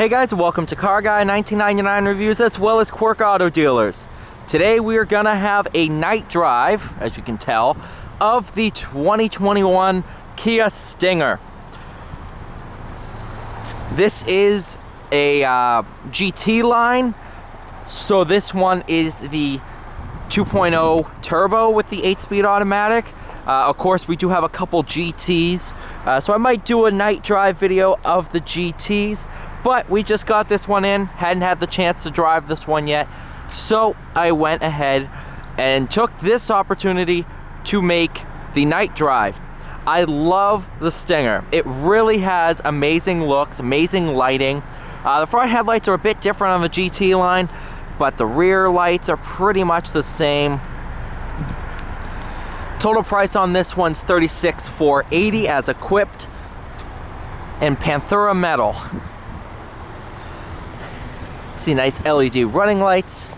Hey guys, welcome to Car Guy 1999 Reviews as well as Quirk Auto Dealers. Today we are gonna have a night drive, as you can tell, of the 2021 Kia Stinger. This is a GT line, so this one is the 2.0 turbo with the 8-speed automatic. Of course, we do have a couple GTs, so I might do a night drive video of the GTs. But we just got this one in, hadn't had the chance to drive this one yet, so I went ahead and took this opportunity to make the night drive. I love the Stinger. It really has amazing looks, amazing lighting. The front headlights are a bit different on the GT line, but the rear lights are pretty much the same. Total price on this one's $36,480 as equipped in Panthera metal. See nice LED running lights.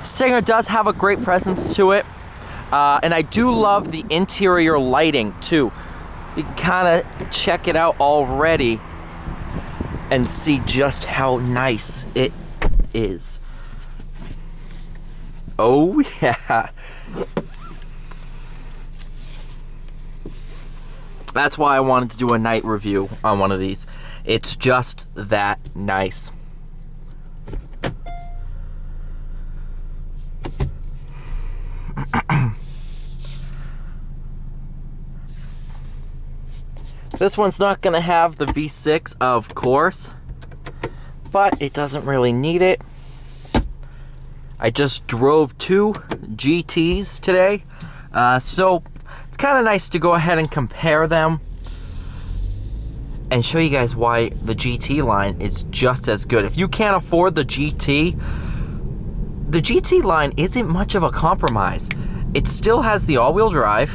Stinger does have a great presence to it, and I do love the interior lighting too. You can kind of check it out already and see just how nice it is. Oh yeah. That's why I wanted to do a night review on one of these. It's just that nice. This one's not gonna have the V6, of course, but it doesn't really need it. I just drove two GTs today, so it's kind of nice to go ahead and compare them and show you guys why the GT line is just as good. If you can't afford the GT line isn't much of a compromise. It still has the all-wheel drive,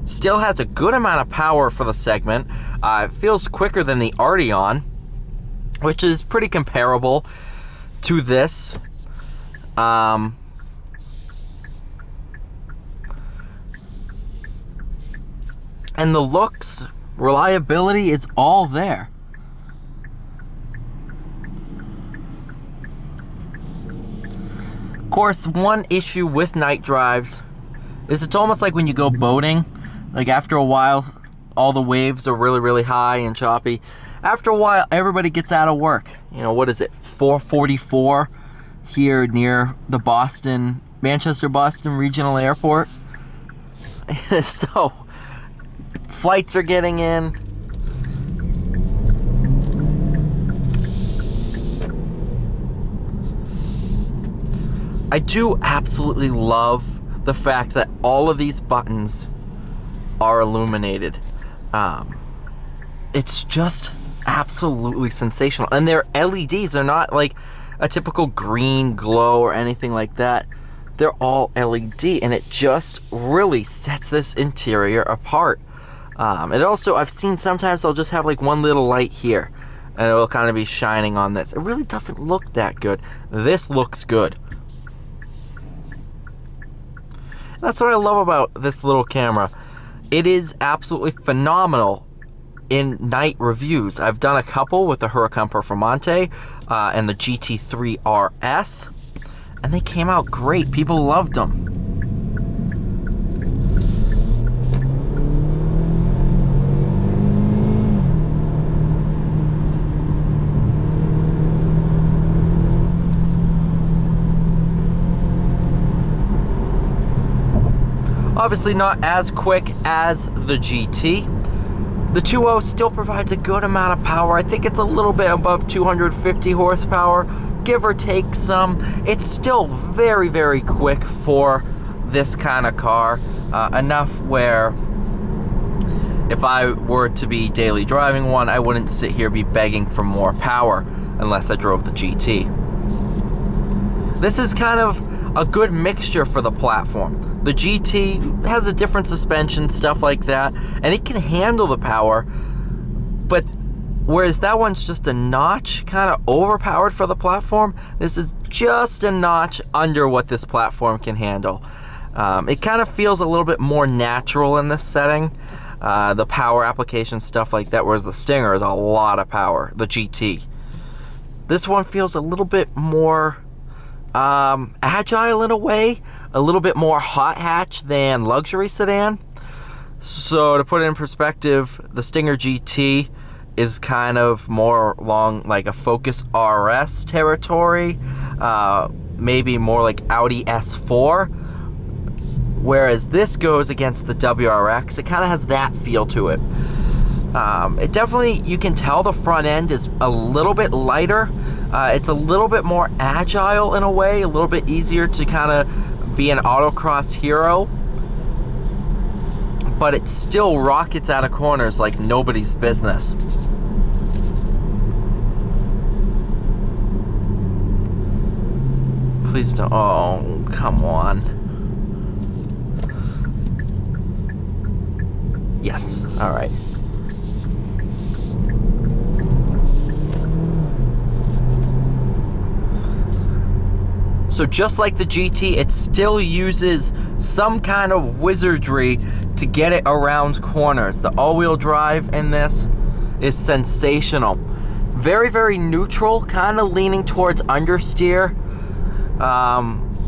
still has a good amount of power for the segment. It feels quicker than the Arteon, which is pretty comparable to this. And the looks, reliability is all there. Of course, one issue with night drives is it's almost like when you go boating. Like after a while, all the waves are really, really high and choppy. After a while, everybody gets out of work. You know, what is it, 4:44 here near the Manchester-Boston Regional Airport? So flights are getting in. I do absolutely love the fact that all of these buttons are illuminated. It's just absolutely sensational. And they're LEDs. They're not like a typical green glow or anything like that. They're all LED, and it just really sets this interior apart. It also, I've seen sometimes they'll just have like one little light here and it'll kind of be shining on this. It really doesn't look that good. This looks good. That's what I love about this little camera. It is absolutely phenomenal in night reviews. I've done a couple with the Huracan Performante and the GT3 RS, and they came out great. People loved them. Obviously not as quick as the GT. The 2.0 still provides a good amount of power. I think it's a little bit above 250 horsepower, give or take some. It's still very, very quick for this kind of car. Enough where if I were to be daily driving one, I wouldn't sit here be begging for more power unless I drove the GT. This is kind of a good mixture for the platform. The GT has a different suspension, stuff like that, and it can handle the power, but whereas that one's just a notch kind of overpowered for the platform, this is just a notch under what this platform can handle. It kind of feels a little bit more natural in this setting. the power application, stuff like that, whereas the Stinger is a lot of power, the GT. This one feels a little bit more agile in a way, a little bit more hot hatch than luxury sedan. So to put it in perspective, the Stinger GT is kind of more along like a Focus RS territory, maybe more like Audi S4, whereas this goes against the WRX. It kind of has that feel to it. It definitely, you can tell the front end is a little bit lighter. It's a little bit more agile in a way, a little bit easier to kind of be an autocross hero, but it still rockets out of corners like nobody's business. Please don't, oh, come on. Yes, all right. So just like the GT, it still uses some kind of wizardry to get it around corners. The all-wheel drive in this is sensational. Very, very neutral, kind of leaning towards understeer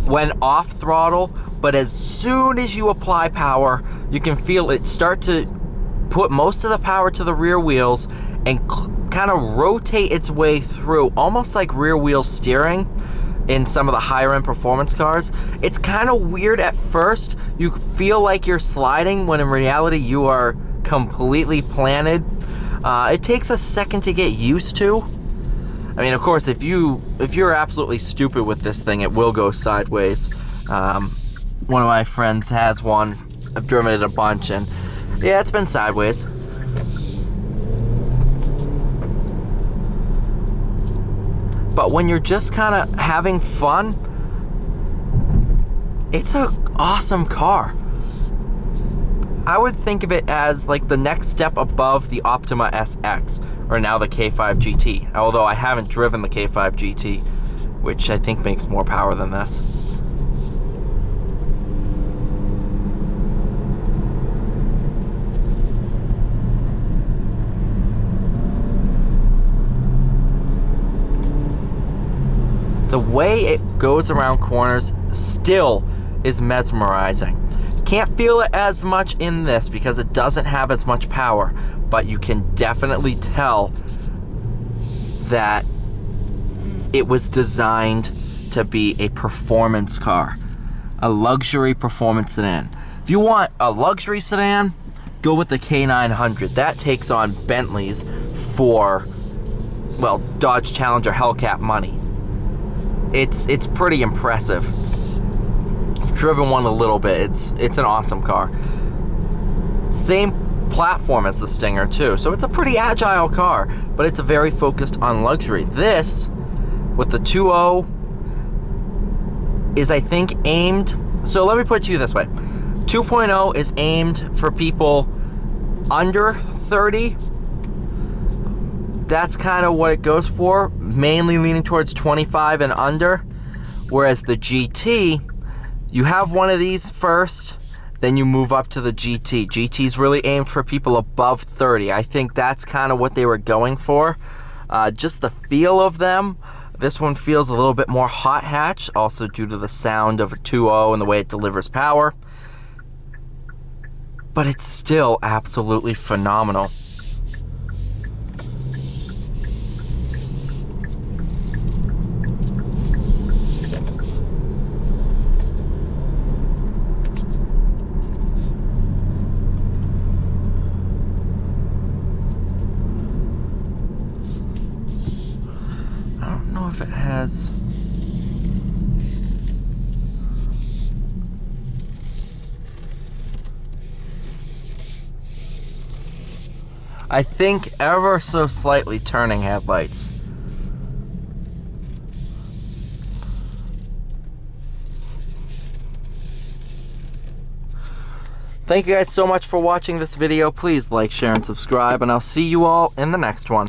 when off throttle, but as soon as you apply power, you can feel it start to put most of the power to the rear wheels and kind of rotate its way through, almost like rear wheel steering in some of the higher end performance cars. It's kind of weird at first. You feel like you're sliding when in reality you are completely planted. It takes a second to get used to. I mean, of course, if you're absolutely stupid with this thing, it will go sideways. One of my friends has one. I've driven it a bunch, and yeah, it's been sideways. But when you're just kind of having fun, it's an awesome car. I would think of it as like the next step above the Optima SX, or now the K5 GT, although I haven't driven the K5 GT, which I think makes more power than this. The way it goes around corners still is mesmerizing. Can't feel it as much in this because it doesn't have as much power, but you can definitely tell that it was designed to be a performance car, a luxury performance sedan. If you want a luxury sedan, go with the K900. That takes on Bentleys for, well, Dodge Challenger Hellcat money. It's pretty impressive. I've driven one a little bit. It's an awesome car. Same platform as the Stinger too, so it's a pretty agile car, but it's very focused on luxury. This, with the 2.0, is I think aimed, so let me put it to you this way. 2.0 is aimed for people under 30. That's kind of what it goes for, mainly leaning towards 25 and under. Whereas the GT, you have one of these first, then you move up to the GT. GT's really aimed for people above 30. I think that's kind of what they were going for. Just the feel of them. This one feels a little bit more hot hatch, also due to the sound of a 2.0 and the way it delivers power. But it's still absolutely phenomenal. If it has, I think ever so slightly turning headlights. Thank you guys so much for watching this video. Please like, share, and subscribe, and I'll see you all in the next one.